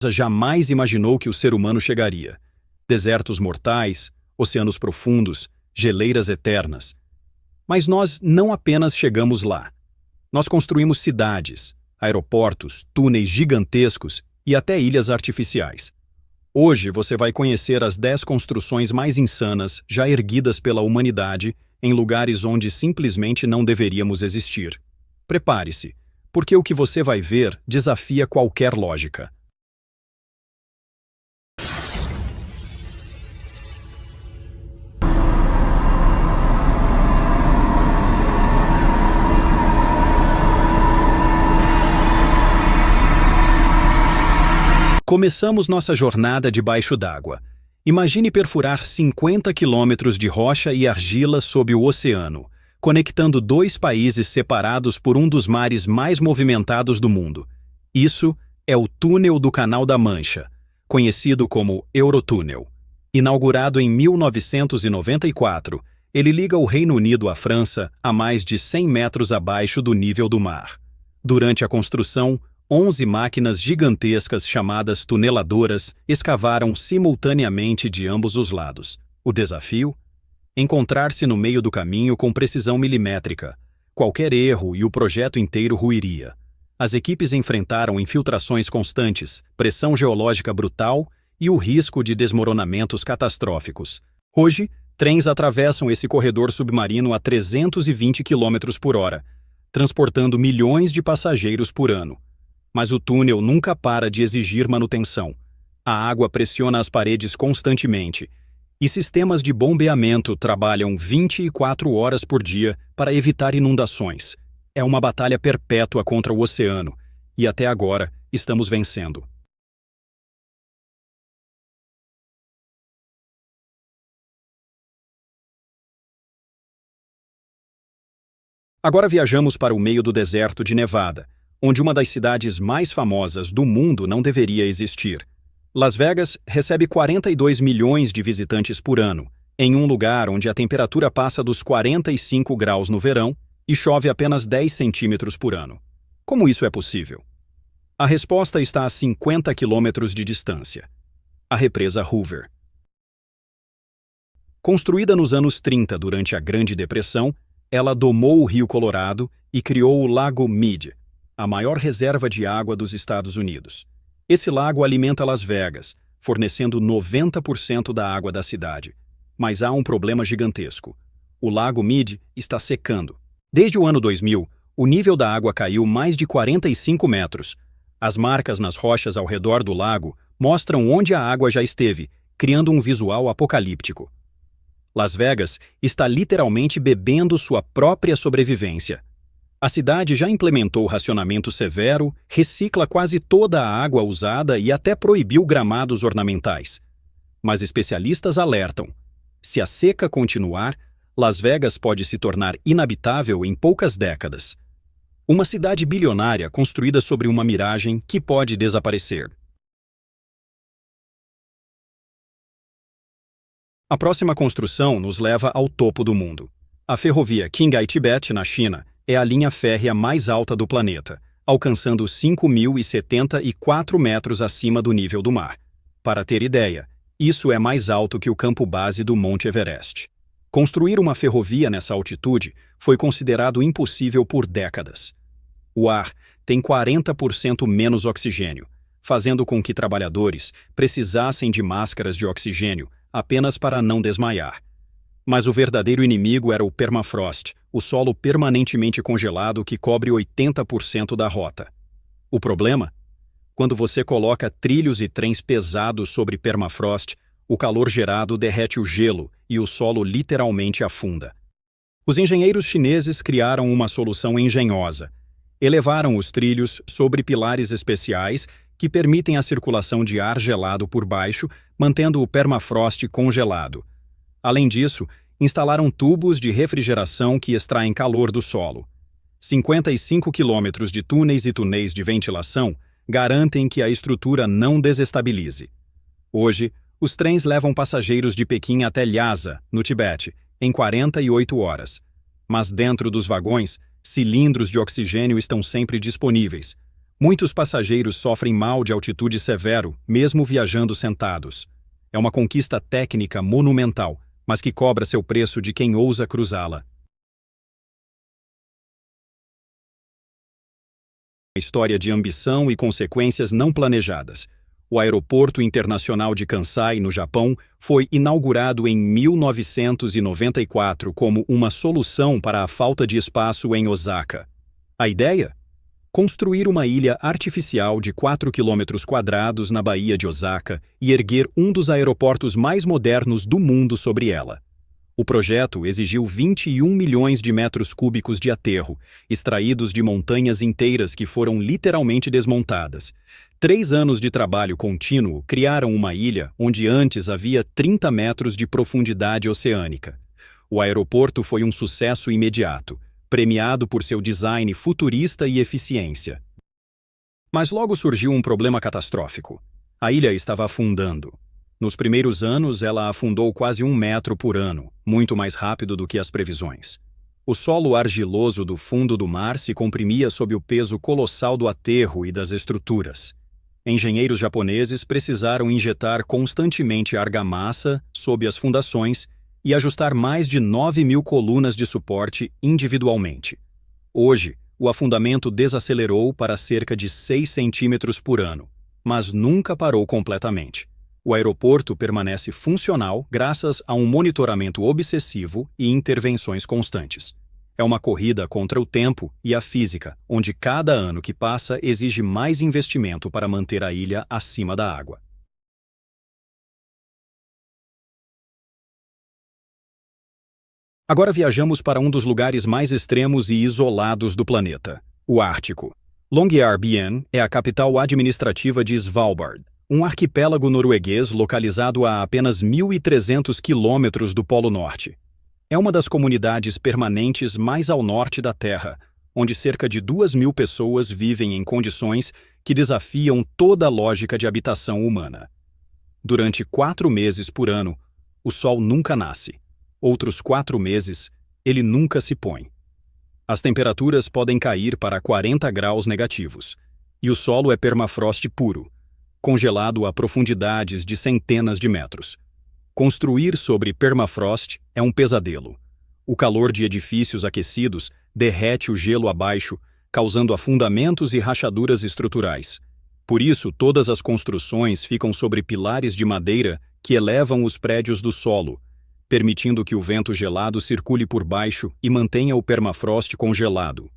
jamais imaginou que o ser humano chegaria. Desertos mortais, oceanos profundos, geleiras eternas. Mas nós não apenas chegamos lá. Nós construímos cidades, aeroportos, túneis gigantescos e até ilhas artificiais. Hoje você vai conhecer as 10 construções mais insanas já erguidas pela humanidade em lugares onde simplesmente não deveríamos existir. Prepare-se, porque o que você vai ver desafia qualquer lógica. Começamos nossa jornada debaixo d'água. Imagine perfurar 50 quilômetros de rocha e argila sob o oceano, conectando 2 países separados por um dos mares mais movimentados do mundo. Isso é o Túnel do Canal da Mancha, conhecido como Eurotúnel. Inaugurado em 1994, ele liga o Reino Unido à França a mais de 100 metros abaixo do nível do mar. Durante a construção, 11 máquinas gigantescas chamadas tuneladoras escavaram simultaneamente de ambos os lados. O desafio? Encontrar-se no meio do caminho com precisão milimétrica. Qualquer erro e o projeto inteiro ruiria. As equipes enfrentaram infiltrações constantes, pressão geológica brutal e o risco de desmoronamentos catastróficos. Hoje, trens atravessam esse corredor submarino a 320 km por hora, transportando milhões de passageiros por ano. Mas o túnel nunca para de exigir manutenção. A água pressiona as paredes constantemente e sistemas de bombeamento trabalham 24 horas por dia para evitar inundações. É uma batalha perpétua contra o oceano e até agora estamos vencendo. Agora viajamos para o meio do deserto de Nevada, onde uma das cidades mais famosas do mundo não deveria existir. Las Vegas recebe 42 milhões de visitantes por ano, em um lugar onde a temperatura passa dos 45 graus no verão e chove apenas 10 centímetros por ano. Como isso é possível? A resposta está a 50 quilômetros de distância. A represa Hoover. Construída nos anos 30 durante a Grande Depressão, ela domou o Rio Colorado e criou o Lago Mead, a maior reserva de água dos Estados Unidos. Esse lago alimenta Las Vegas, fornecendo 90% da água da cidade. Mas há um problema gigantesco. O Lago Mead está secando. Desde o ano 2000, o nível da água caiu mais de 45 metros. As marcas nas rochas ao redor do lago mostram onde a água já esteve, criando um visual apocalíptico. Las Vegas está literalmente bebendo sua própria sobrevivência. A cidade já implementou racionamento severo, recicla quase toda a água usada e até proibiu gramados ornamentais. Mas especialistas alertam: se a seca continuar, Las Vegas pode se tornar inabitável em poucas décadas. Uma cidade bilionária construída sobre uma miragem que pode desaparecer. A próxima construção nos leva ao topo do mundo. A ferrovia Qinghai-Tibete, na China, é a linha férrea mais alta do planeta, alcançando 5.074 metros acima do nível do mar. Para ter ideia, isso é mais alto que o campo base do Monte Everest. Construir uma ferrovia nessa altitude foi considerado impossível por décadas. O ar tem 40% menos oxigênio, fazendo com que trabalhadores precisassem de máscaras de oxigênio apenas para não desmaiar. Mas o verdadeiro inimigo era o permafrost, o solo permanentemente congelado que cobre 80% da rota. O problema? Quando você coloca trilhos e trens pesados sobre permafrost, o calor gerado derrete o gelo e o solo literalmente afunda. Os engenheiros chineses criaram uma solução engenhosa. Elevaram os trilhos sobre pilares especiais que permitem a circulação de ar gelado por baixo, mantendo o permafrost congelado. Além disso, instalaram tubos de refrigeração que extraem calor do solo. 55 quilômetros de túneis e túneis de ventilação garantem que a estrutura não desestabilize. Hoje, os trens levam passageiros de Pequim até Lhasa, no Tibete, em 48 horas. Mas dentro dos vagões, cilindros de oxigênio estão sempre disponíveis. Muitos passageiros sofrem mal de altitude severo, mesmo viajando sentados. É uma conquista técnica monumental, mas que cobra seu preço de quem ousa cruzá-la. Uma história de ambição e consequências não planejadas. O Aeroporto Internacional de Kansai, no Japão, foi inaugurado em 1994 como uma solução para a falta de espaço em Osaka. A ideia? Construir uma ilha artificial de 4 km² na Baía de Osaka e erguer um dos aeroportos mais modernos do mundo sobre ela. O projeto exigiu 21 milhões de metros cúbicos de aterro, extraídos de montanhas inteiras que foram literalmente desmontadas. 3 anos de trabalho contínuo criaram uma ilha onde antes havia 30 metros de profundidade oceânica. O aeroporto foi um sucesso imediato, premiado por seu design futurista e eficiência. Mas logo surgiu um problema catastrófico. A ilha estava afundando. Nos primeiros anos, ela afundou quase 1 metro por ano, muito mais rápido do que as previsões. O solo argiloso do fundo do mar se comprimia sob o peso colossal do aterro e das estruturas. Engenheiros japoneses precisaram injetar constantemente argamassa sob as fundações e ajustar mais de 9.000 colunas de suporte individualmente. Hoje, o afundamento desacelerou para cerca de 6 centímetros por ano, mas nunca parou completamente. O aeroporto permanece funcional graças a um monitoramento obsessivo e intervenções constantes. É uma corrida contra o tempo e a física, onde cada ano que passa exige mais investimento para manter a ilha acima da água. Agora viajamos para um dos lugares mais extremos e isolados do planeta, o Ártico. Longyearbyen é a capital administrativa de Svalbard, um arquipélago norueguês localizado a apenas 1.300 quilômetros do Polo Norte. É uma das comunidades permanentes mais ao norte da Terra, onde cerca de 2.000 pessoas vivem em condições que desafiam toda a lógica de habitação humana. Durante 4 meses por ano, o sol nunca nasce. Outros 4 meses, ele nunca se põe. As temperaturas podem cair para 40 graus negativos, e o solo é permafrost puro, congelado a profundidades de centenas de metros. Construir sobre permafrost é um pesadelo. O calor de edifícios aquecidos derrete o gelo abaixo, causando afundamentos e rachaduras estruturais. Por isso, todas as construções ficam sobre pilares de madeira que elevam os prédios do solo, permitindo que o vento gelado circule por baixo e mantenha o permafrost congelado.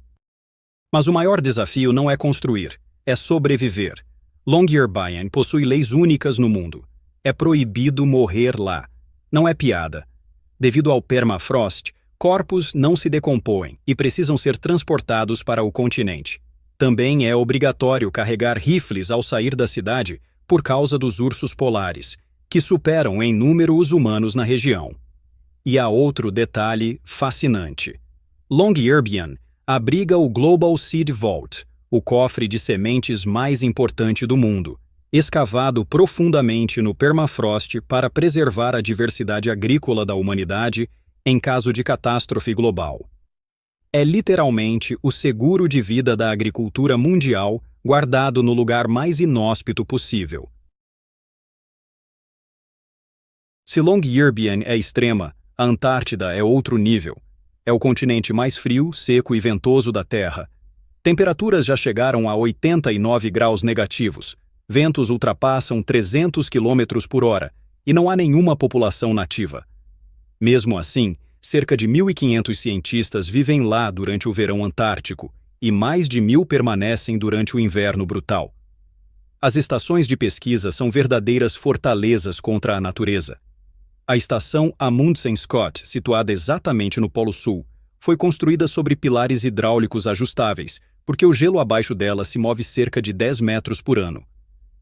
Mas o maior desafio não é construir, é sobreviver. Longyearbyen possui leis únicas no mundo. É proibido morrer lá. Não é piada. Devido ao permafrost, corpos não se decompõem e precisam ser transportados para o continente. Também é obrigatório carregar rifles ao sair da cidade por causa dos ursos polares, que superam em número os humanos na região. E há outro detalhe fascinante. Longyearbyen abriga o Global Seed Vault, o cofre de sementes mais importante do mundo, escavado profundamente no permafrost para preservar a diversidade agrícola da humanidade em caso de catástrofe global. É literalmente o seguro de vida da agricultura mundial guardado no lugar mais inóspito possível. Se Longyearbyen é extrema, a Antártida é outro nível. É o continente mais frio, seco e ventoso da Terra. Temperaturas já chegaram a 89 graus negativos, ventos ultrapassam 300 km por hora e não há nenhuma população nativa. Mesmo assim, cerca de 1.500 cientistas vivem lá durante o verão antártico e mais de 1.000 permanecem durante o inverno brutal. As estações de pesquisa são verdadeiras fortalezas contra a natureza. A estação Amundsen Scott, situada exatamente no Polo Sul, foi construída sobre pilares hidráulicos ajustáveis, porque o gelo abaixo dela se move cerca de 10 metros por ano.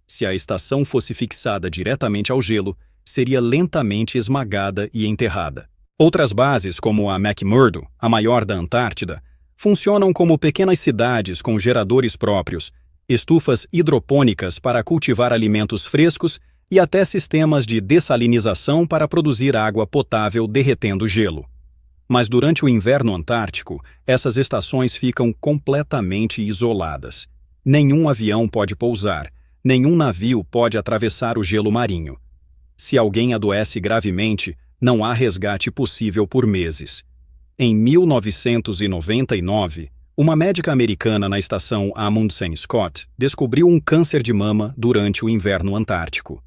Se a estação fosse fixada diretamente ao gelo, seria lentamente esmagada e enterrada. Outras bases, como a McMurdo, a maior da Antártida, funcionam como pequenas cidades com geradores próprios, estufas hidropônicas para cultivar alimentos frescos e até sistemas de dessalinização para produzir água potável derretendo gelo. Mas durante o inverno antártico, essas estações ficam completamente isoladas. Nenhum avião pode pousar, nenhum navio pode atravessar o gelo marinho. Se alguém adoece gravemente, não há resgate possível por meses. Em 1999, uma médica americana na estação Amundsen Scott descobriu um câncer de mama durante o inverno antártico.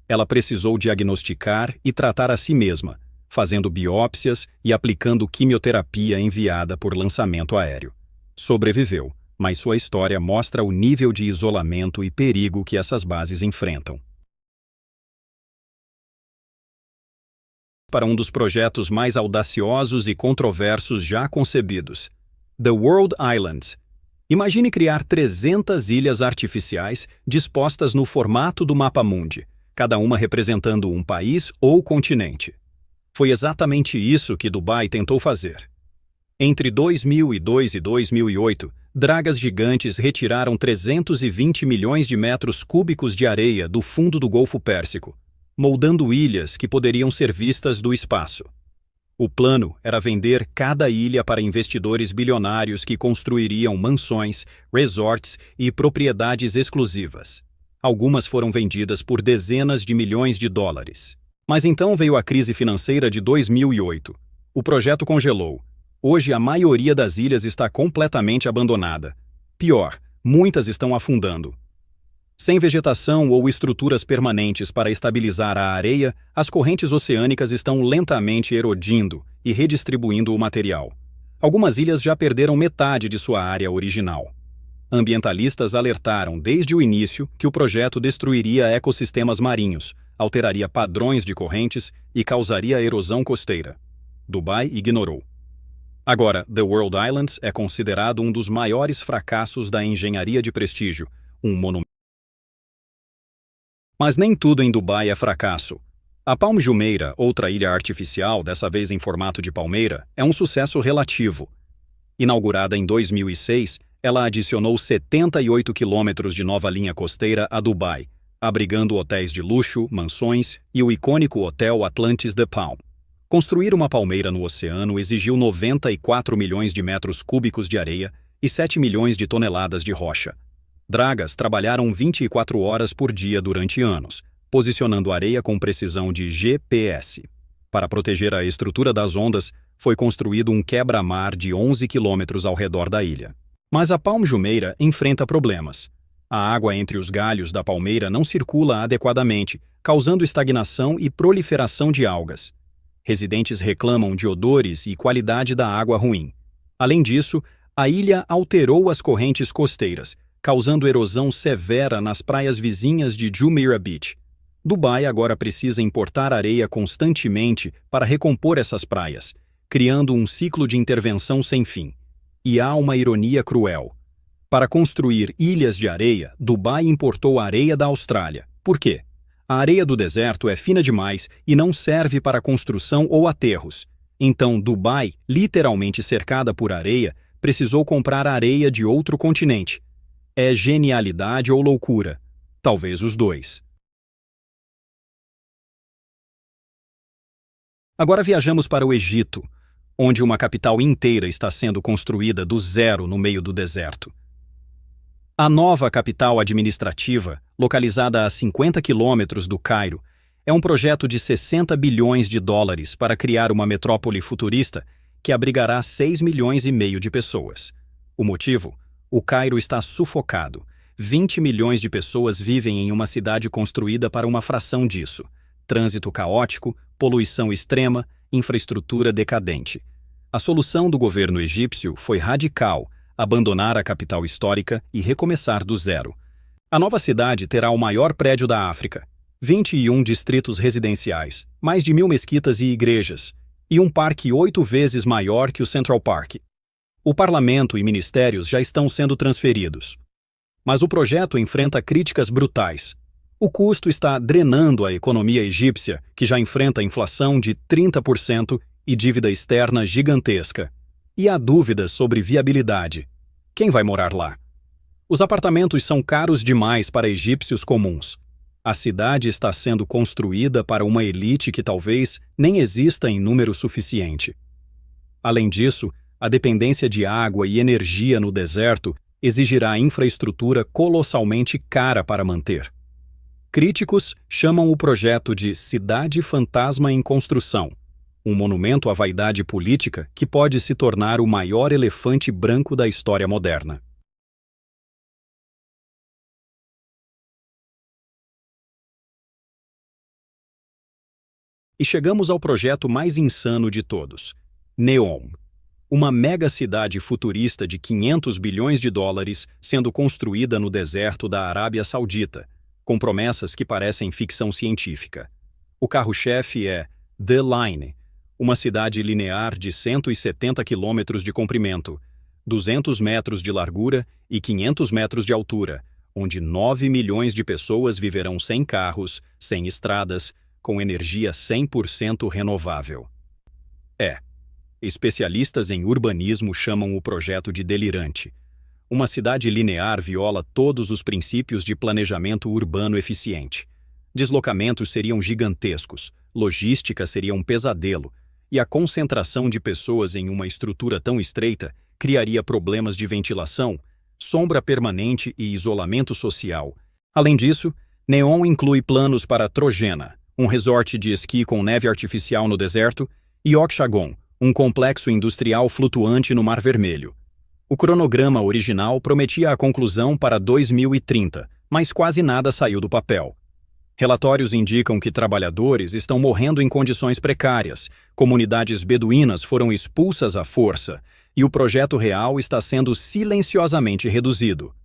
Ela precisou diagnosticar e tratar a si mesma, fazendo biópsias e aplicando quimioterapia enviada por lançamento aéreo. Sobreviveu, mas sua história mostra o nível de isolamento e perigo que essas bases enfrentam. Para um dos projetos mais audaciosos e controversos já concebidos, The World Islands. Imagine criar 300 ilhas artificiais dispostas no formato do mapa mundi, cada uma representando um país ou continente. Foi exatamente isso que Dubai tentou fazer. Entre 2002 e 2008, dragas gigantes retiraram 320 milhões de metros cúbicos de areia do fundo do Golfo Pérsico, moldando ilhas que poderiam ser vistas do espaço. O plano era vender cada ilha para investidores bilionários que construiriam mansões, resorts e propriedades exclusivas. Algumas foram vendidas por dezenas de milhões de dólares. Mas então veio a crise financeira de 2008. O projeto congelou. Hoje a maioria das ilhas está completamente abandonada. Pior, muitas estão afundando. Sem vegetação ou estruturas permanentes para estabilizar a areia, as correntes oceânicas estão lentamente erodindo e redistribuindo o material. Algumas ilhas já perderam metade de sua área original. Ambientalistas alertaram desde o início que o projeto destruiria ecossistemas marinhos, alteraria padrões de correntes e causaria erosão costeira. Dubai ignorou. Agora, The World Islands é considerado um dos maiores fracassos da engenharia de prestígio, um monumento. Mas nem tudo em Dubai é fracasso. A Palm Jumeirah, outra ilha artificial, dessa vez em formato de palmeira, é um sucesso relativo. Inaugurada em 2006, ela adicionou 78 quilômetros de nova linha costeira a Dubai, abrigando hotéis de luxo, mansões e o icônico Hotel Atlantis The Palm. Construir uma palmeira no oceano exigiu 94 milhões de metros cúbicos de areia e 7 milhões de toneladas de rocha. Dragas trabalharam 24 horas por dia durante anos, posicionando a areia com precisão de GPS. Para proteger a estrutura das ondas, foi construído um quebra-mar de 11 quilômetros ao redor da ilha. Mas a Palm Jumeirah enfrenta problemas. A água entre os galhos da palmeira não circula adequadamente, causando estagnação e proliferação de algas. Residentes reclamam de odores e qualidade da água ruim. Além disso, a ilha alterou as correntes costeiras, causando erosão severa nas praias vizinhas de Jumeirah Beach. Dubai agora precisa importar areia constantemente para recompor essas praias, criando um ciclo de intervenção sem fim. E há uma ironia cruel. Para construir ilhas de areia, Dubai importou areia da Austrália. Por quê? A areia do deserto é fina demais e não serve para construção ou aterros. Então, Dubai, literalmente cercada por areia, precisou comprar areia de outro continente. É genialidade ou loucura? Talvez os dois. Agora viajamos para o Egito, onde uma capital inteira está sendo construída do zero no meio do deserto. A nova capital administrativa, localizada a 50 quilômetros do Cairo, é um projeto de 60 bilhões de dólares para criar uma metrópole futurista que abrigará 6 milhões e meio de pessoas. O motivo? O Cairo está sufocado. 20 milhões de pessoas vivem em uma cidade construída para uma fração disso. Trânsito caótico, poluição extrema, infraestrutura decadente. A solução do governo egípcio foi radical: abandonar a capital histórica e recomeçar do zero. A nova cidade terá o maior prédio da África, 21 distritos residenciais, mais de 1.000 mesquitas e igrejas, e um parque 8 vezes maior que o Central Park. O parlamento e ministérios já estão sendo transferidos. Mas o projeto enfrenta críticas brutais. O custo está drenando a economia egípcia, que já enfrenta inflação de 30% e dívida externa gigantesca. E há dúvidas sobre viabilidade. Quem vai morar lá? Os apartamentos são caros demais para egípcios comuns. A cidade está sendo construída para uma elite que talvez nem exista em número suficiente. Além disso, a dependência de água e energia no deserto exigirá infraestrutura colossalmente cara para manter. Críticos chamam o projeto de Cidade Fantasma em Construção, um monumento à vaidade política que pode se tornar o maior elefante branco da história moderna. E chegamos ao projeto mais insano de todos, NEOM, uma mega-cidade futurista de 500 bilhões de dólares sendo construída no deserto da Arábia Saudita, com promessas que parecem ficção científica. O carro-chefe é The Line, uma cidade linear de 170 quilômetros de comprimento, 200 metros de largura e 500 metros de altura, onde 9 milhões de pessoas viverão sem carros, sem estradas, com energia 100% renovável. Especialistas em urbanismo chamam o projeto de delirante. Uma cidade linear viola todos os princípios de planejamento urbano eficiente. Deslocamentos seriam gigantescos, logística seria um pesadelo, e a concentração de pessoas em uma estrutura tão estreita criaria problemas de ventilação, sombra permanente e isolamento social. Além disso, NEOM inclui planos para Trojena, um resort de esqui com neve artificial no deserto, e Oxagon, um complexo industrial flutuante no Mar Vermelho. O cronograma original prometia a conclusão para 2030, mas quase nada saiu do papel. Relatórios indicam que trabalhadores estão morrendo em condições precárias, comunidades beduínas foram expulsas à força, e o projeto real está sendo silenciosamente reduzido.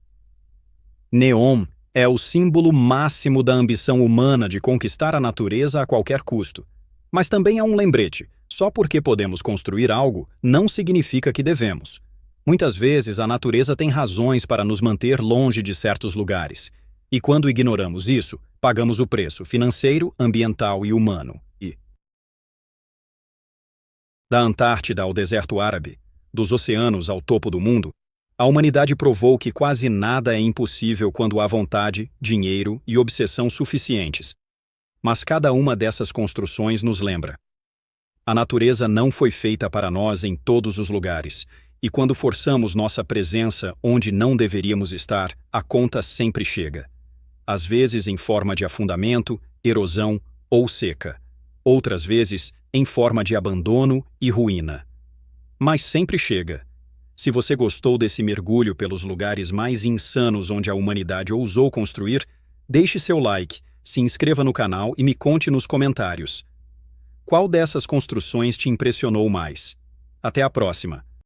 NEOM é o símbolo máximo da ambição humana de conquistar a natureza a qualquer custo. Mas também é um lembrete: só porque podemos construir algo, não significa que devemos. Muitas vezes a natureza tem razões para nos manter longe de certos lugares. E quando ignoramos isso, pagamos o preço financeiro, ambiental e humano. Da Antártida ao deserto árabe, dos oceanos ao topo do mundo, a humanidade provou que quase nada é impossível quando há vontade, dinheiro e obsessão suficientes. Mas cada uma dessas construções nos lembra: a natureza não foi feita para nós em todos os lugares, e quando forçamos nossa presença onde não deveríamos estar, a conta sempre chega. Às vezes em forma de afundamento, erosão ou seca. Outras vezes em forma de abandono e ruína. Mas sempre chega. Se você gostou desse mergulho pelos lugares mais insanos onde a humanidade ousou construir, deixe seu like, se inscreva no canal e me conte nos comentários. Qual dessas construções te impressionou mais? Até a próxima!